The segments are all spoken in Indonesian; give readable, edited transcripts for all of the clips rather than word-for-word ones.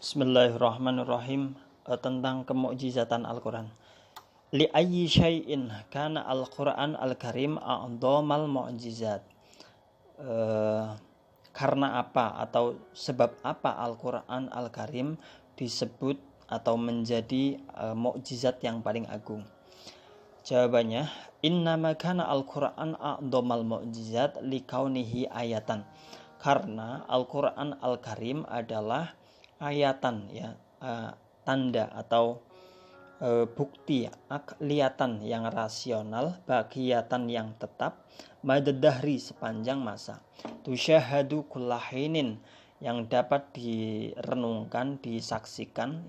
Bismillahirrahmanirrahim. Tentang kemukjizatan Al-Quran. Li ayyi syai'in kana Al-Quran Al-Karim a'dhamal mu'jizat. Karena apa atau sebab apa Al-Quran Al-Karim disebut atau menjadi mukjizat yang paling agung? Jawabannya, innama kana Al-Quran a'dhamal mu'jizat likaunihi ayatan. Karena Al-Quran Al-Karim adalah ayatan, tanda atau bukti akliyatan yang rasional, bagiyatan yang tetap, madadahri sepanjang masa, tusyahadu kullahinin yang dapat direnungkan, disaksikan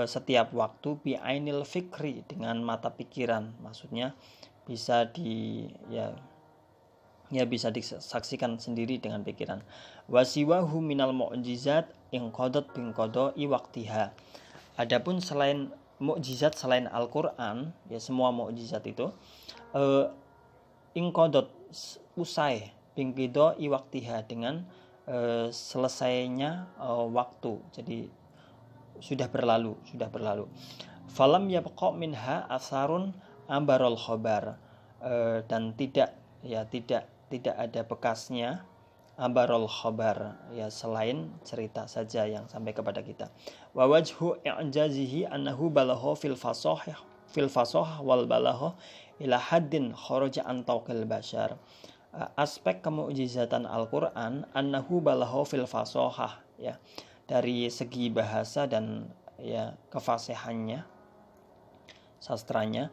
setiap waktu, bi'ainil fikri dengan mata pikiran, maksudnya bisa bisa disaksikan sendiri dengan pikiran. Wasiwahu minal mu'jizat inqadat binqada'i waqtiha. Adapun selain mukjizat selain Al-Qur'an, semua mukjizat itu inqadat usai binqada'i waqtiha dengan selesainya waktu. Jadi sudah berlalu. Falam yabqa minha asarun ambarul khabar, dan tidak ada bekasnya ambarul khabar, selain cerita saja yang sampai kepada kita. Wa wajhu i'jazihi annahu balagha fil fasahah wal balagha ila haddin kharaja an tawqil bashar. Aspek kemukjizatan Al-Qur'an annahu balagha fil fasahah, dari segi bahasa dan kefasihannya, sastranya,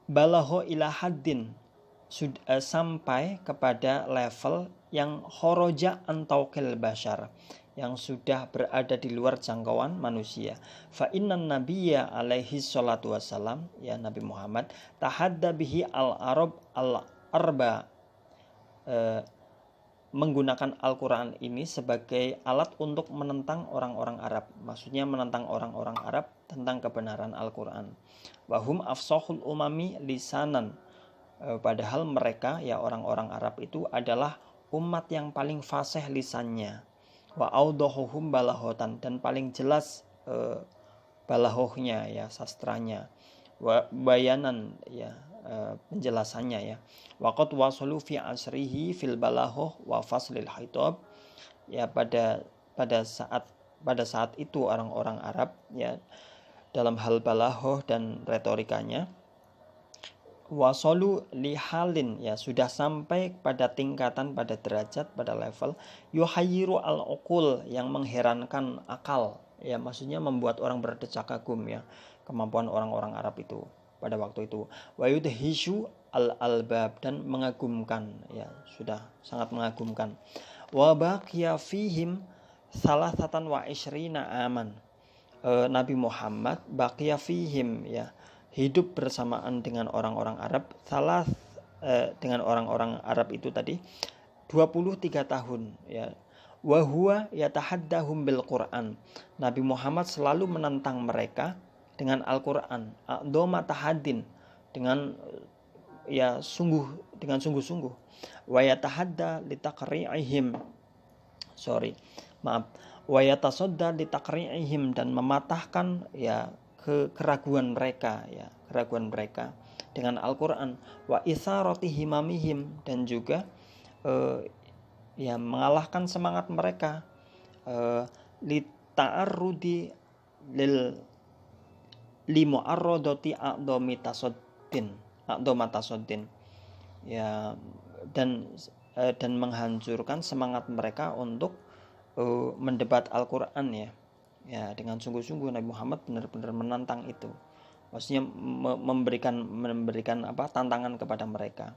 balagha ila haddin, sampai kepada level yang khoroja antauqil bashar, yang sudah berada di luar jangkauan manusia. Fa innan nabiyya alaihi salatu wassalam, Nabi Muhammad, tahadda bihi al-arab al-arba, menggunakan Al-Quran ini sebagai alat untuk menentang orang-orang Arab. Maksudnya menentang orang-orang Arab tentang kebenaran Al-Quran. Wahum afsahul umami lisanan, padahal mereka, orang-orang Arab itu adalah umat yang paling fasih lisannya. Wa audahuhum balahotan, dan paling jelas balahohnya, sastranya. Wa bayanan, penjelasannya, waqad wasalu fi asrihi fil balahoh wa faslil khitab, pada saat itu orang-orang Arab, dalam hal balahoh dan retorikanya, wasalu lihalin, sudah sampai pada tingkatan, pada derajat, pada level yuhayyiru al-uqul, yang mengherankan akal, maksudnya membuat orang berdecak kagum, kemampuan orang-orang Arab itu pada waktu itu. Wa yudhishu al-albab, dan mengagumkan, sudah sangat mengagumkan. Wa baqiya fihim salasatan wa ishrina aman. Nabi Muhammad baqiya fihim, hidup bersamaan dengan orang-orang Arab, dengan orang-orang Arab itu tadi 23 tahun, wa huwa yatahaddahum bil Qur'an. Nabi Muhammad selalu menentang mereka dengan Al-Qur'an, a'dhama tahaddin, dengan sungguh-sungguh. Wa yatahadda litaqri'ihim, wa yatasadda litaqri'ihim, dan mematahkan keraguan mereka dengan Al-Qur'an. Wa isarati himamihim, dan juga mengalahkan semangat mereka, li ta'arrudi li mu'arradati a'dhamatasaddin, dan menghancurkan semangat mereka untuk mendebat Al-Qur'an, dengan sungguh-sungguh. Nabi Muhammad benar-benar menantang itu, maksudnya memberikan tantangan kepada mereka.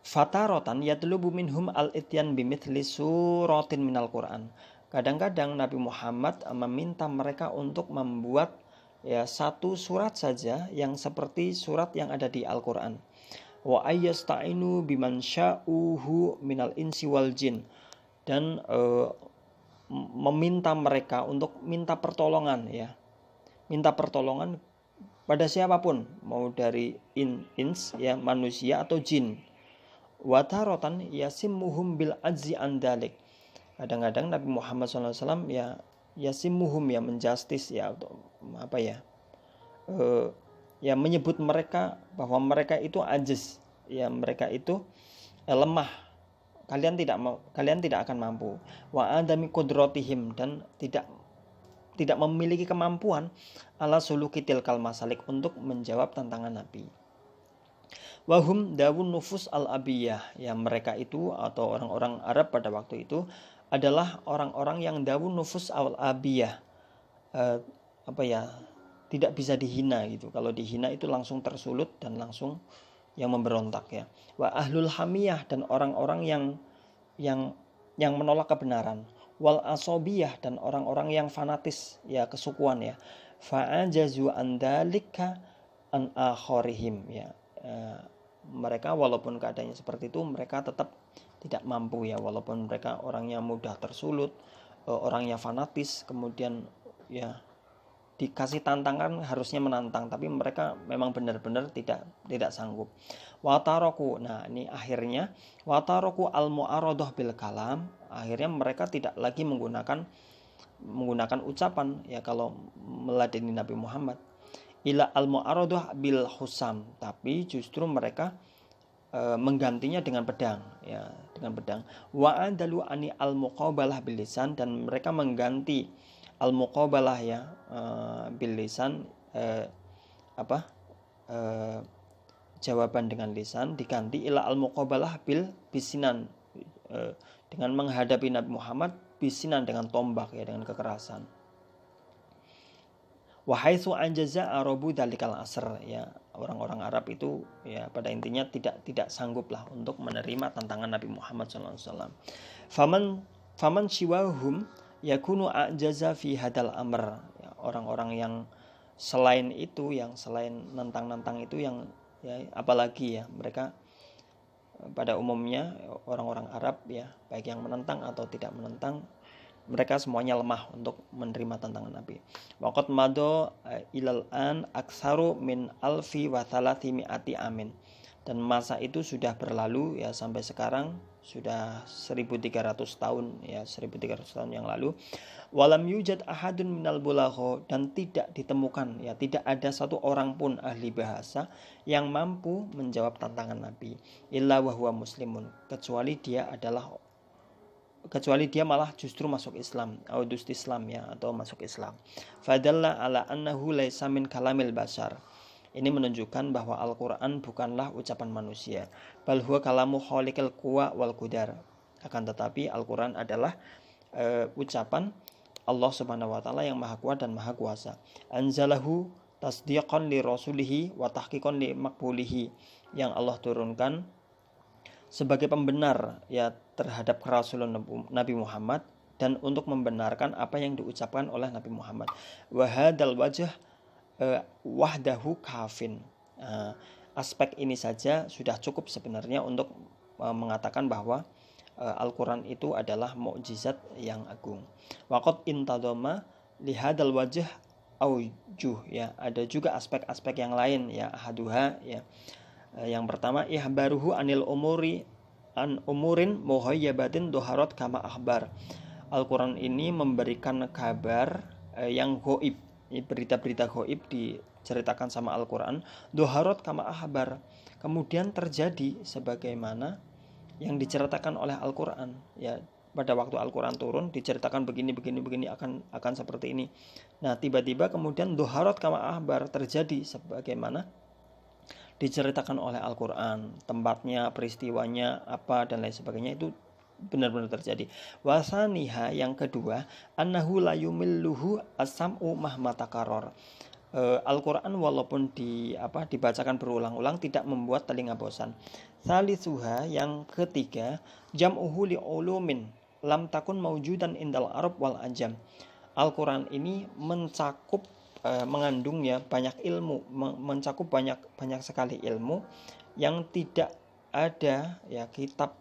Fatarotan yatlubu minhum al-ityan bimithli suratin minal Qur'an. Kadang-kadang Nabi Muhammad meminta mereka untuk membuat satu surat saja yang seperti surat yang ada di Al-Qur'an. Wa ayyasta'inu biman sya'uhu minal insi wal jin, dan meminta mereka untuk minta pertolongan pada siapapun, mau dari ins, manusia atau jin. Watarotan yasimmuhum bil ajzi andalik, Kadang-kadang Nabi Muhammad SAW ya simuhum, ya menjustis, ya atau apa ya, ya menyebut mereka bahwa mereka itu ajiz, ya mereka itu lemah, kalian tidak akan mampu. Wa adami qudrahtihim, dan tidak memiliki kemampuan ala suluki tilkal masalik, untuk menjawab tantangan Nabi. Wahum dawun nufus al-abiyah, yang mereka itu atau orang-orang Arab pada waktu itu adalah orang-orang yang dawun nufus al-abiyah, apa ya, tidak bisa dihina gitu. Kalau dihina itu langsung tersulut dan langsung yang memberontak ya. Wa ahlul hamiyah, dan orang-orang yang menolak kebenaran. Wal asobiyah, dan orang-orang yang fanatis ya, kesukuan ya. Fa'ajazu andalika an akhorihim ya. Mereka walaupun keadaannya seperti itu, mereka tetap tidak mampu ya, walaupun mereka orangnya mudah tersulut, orangnya fanatis, kemudian ya dikasih tantangan harusnya menantang, tapi mereka memang benar-benar tidak sanggup. Wataroku, nah ini akhirnya wataroku al mu'aradah bil kalam, akhirnya mereka tidak lagi menggunakan ucapan ya kalau meladeni Nabi Muhammad. Ila al mu'aradah bil husam, tapi justru mereka menggantinya dengan pedang ya, dengan pedang. Wa andalu ani al muqabalah bil lisan, dan mereka mengganti al muqabalah ya, bil lisan, jawaban dengan lisan diganti ila al muqabalah bil bisinan, dengan menghadapi Nabi Muhammad bisinan, dengan tombak ya, dengan kekerasan. Wa haitsu anjaza arabu dalikal asr ya, orang-orang Arab itu ya pada intinya tidak sanggup lah untuk menerima tantangan Nabi Muhammad SAW. Faman siwahum yakunu ajaza fi hadal amr ya, orang-orang yang selain itu, yang selain nantang-nantang itu, yang ya apalagi ya, mereka pada umumnya orang-orang Arab ya, baik yang menentang atau tidak menentang, mereka semuanya lemah untuk menerima tantangan Nabi. Waqad mado ilal an aksaru min alfi wa thalathimi'ati amin. Dan masa itu sudah berlalu ya, sampai sekarang sudah 1300 tahun ya, 1300 tahun yang lalu. Walam yujad ahadun minal bulagho, dan tidak ditemukan ya, tidak ada satu orang pun ahli bahasa yang mampu menjawab tantangan Nabi illa wa huwa muslimun, kecuali dia malah justru masuk Islam, audust Islam ya, atau masuk Islam. Fadalla ala annahu laisa min kalamil bashar. Ini menunjukkan bahwa Al-Quran bukanlah ucapan manusia, bal huwa kalamu khaliqil quwa wal qudar. Akan tetapi Al-Quran adalah ucapan Allah Subhanahu wa taala yang maha kuat dan maha kuasa. Anzalahu tasdiqan li rasulihi wa tahqiqan li maqbulihi, yang Allah turunkan sebagai pembenar ya terhadap kerasulan Nabi Muhammad, dan untuk membenarkan apa yang diucapkan oleh Nabi Muhammad. Wa hadzal wajh wahdahu kafin. Aspek ini saja sudah cukup sebenarnya untuk mengatakan bahwa Al-Quran itu adalah mukjizat yang agung. Waqad intadoma li hadzal wajh aujuh ya, ada juga aspek-aspek yang lain ya, ahaduha ya. Yang pertama, ihbaruhu anil umurin muhayyabatin doharot kama akhbar. Al-Quran ini memberikan kabar yang goib, berita-berita goib diceritakan sama Al-Quran, doharot kama akhbar, kemudian terjadi sebagaimana yang diceritakan oleh Al-Quran ya. Pada waktu Al-Quran turun diceritakan begini akan seperti ini. Nah tiba-tiba kemudian doharot kama akhbar, terjadi sebagaimana diceritakan oleh Al-Quran, tempatnya, peristiwanya apa dan lain sebagainya, itu benar-benar terjadi. Wasaniha, yang kedua, annahu la yumilluhu as-sam'u mahma takarrar. Al-Quran walaupun dibacakan berulang-ulang tidak membuat telinga bosan. Salisuha, yang ketiga, jam'uhu li ulumin lam takun mawjudan indal arab wal ajam. Al-Quran ini mengandung ya banyak ilmu, mencakup banyak sekali ilmu yang tidak ada ya kitab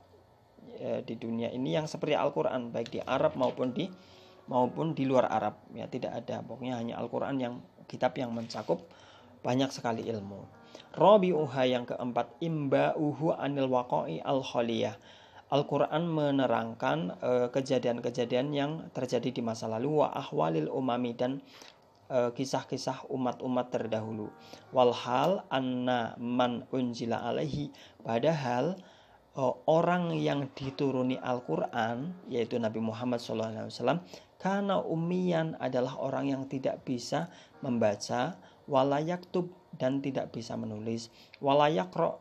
di dunia ini yang seperti Al-Quran, baik di Arab maupun di luar Arab ya, tidak ada. Pokoknya hanya Al-Quran yang kitab yang mencakup banyak sekali ilmu. Rabi'uha, yang keempat, imba'uhu anil waqa'i al-khaliyah. Al-Quran menerangkan kejadian-kejadian yang terjadi di masa lalu, wa ahwalil umami, dan kisah-kisah umat-umat terdahulu. Walhal anna man unjila alaihi, padahal orang yang dituruni Al-Quran yaitu Nabi Muhammad SAW, karena ummiyan, adalah orang yang tidak bisa membaca, walayaktub, dan tidak bisa menulis, walayakro,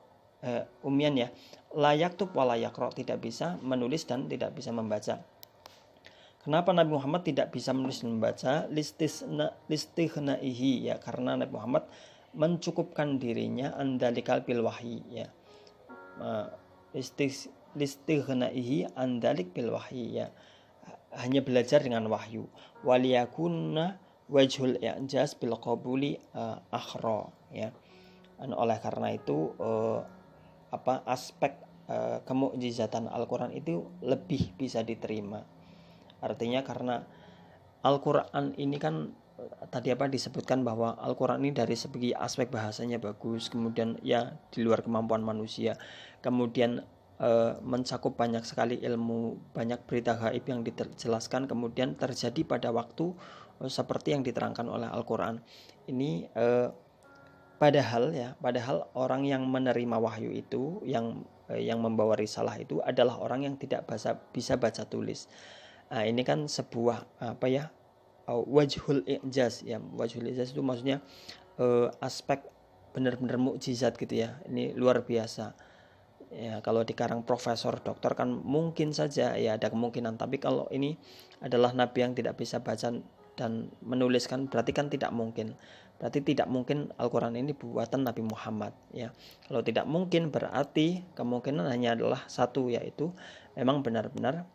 ummiyan ya, layaktub walayakro, tidak bisa menulis dan tidak bisa membaca. Kenapa Nabi Muhammad tidak bisa menulis dan membaca? Listighnaihi, ya, karena Nabi Muhammad mencukupkan dirinya andalikal bil wahyi, ya, listighnaihi andalik bil wahyi, ya, hanya belajar dengan wahyu. Waliyakunna wajhul i'jaz bil qabuli akhra, ya. Oleh karena itu aspek kemukjizatan Al-Quran itu lebih bisa diterima. Artinya karena Al-Quran ini kan tadi disebutkan bahwa Al-Quran ini dari segi aspek bahasanya bagus, kemudian ya di luar kemampuan manusia, kemudian mencakup banyak sekali ilmu, banyak berita gaib yang dijelaskan kemudian terjadi pada waktu seperti yang diterangkan oleh Al-Quran ini. Padahal orang yang menerima wahyu itu, yang membawa risalah itu adalah orang yang tidak bisa baca tulis. Nah, ini kan sebuah wajhul i'jaz, ya. Wajhul i'jaz itu maksudnya aspek benar-benar mukjizat gitu ya. Ini luar biasa. Ya, kalau di karang profesor, dokter kan mungkin saja ya ada kemungkinan, tapi kalau ini adalah nabi yang tidak bisa baca dan menuliskan, berarti kan tidak mungkin. Berarti tidak mungkin Al-Quran ini buatan Nabi Muhammad, ya. Kalau tidak mungkin berarti kemungkinan hanya adalah satu, yaitu memang benar-benar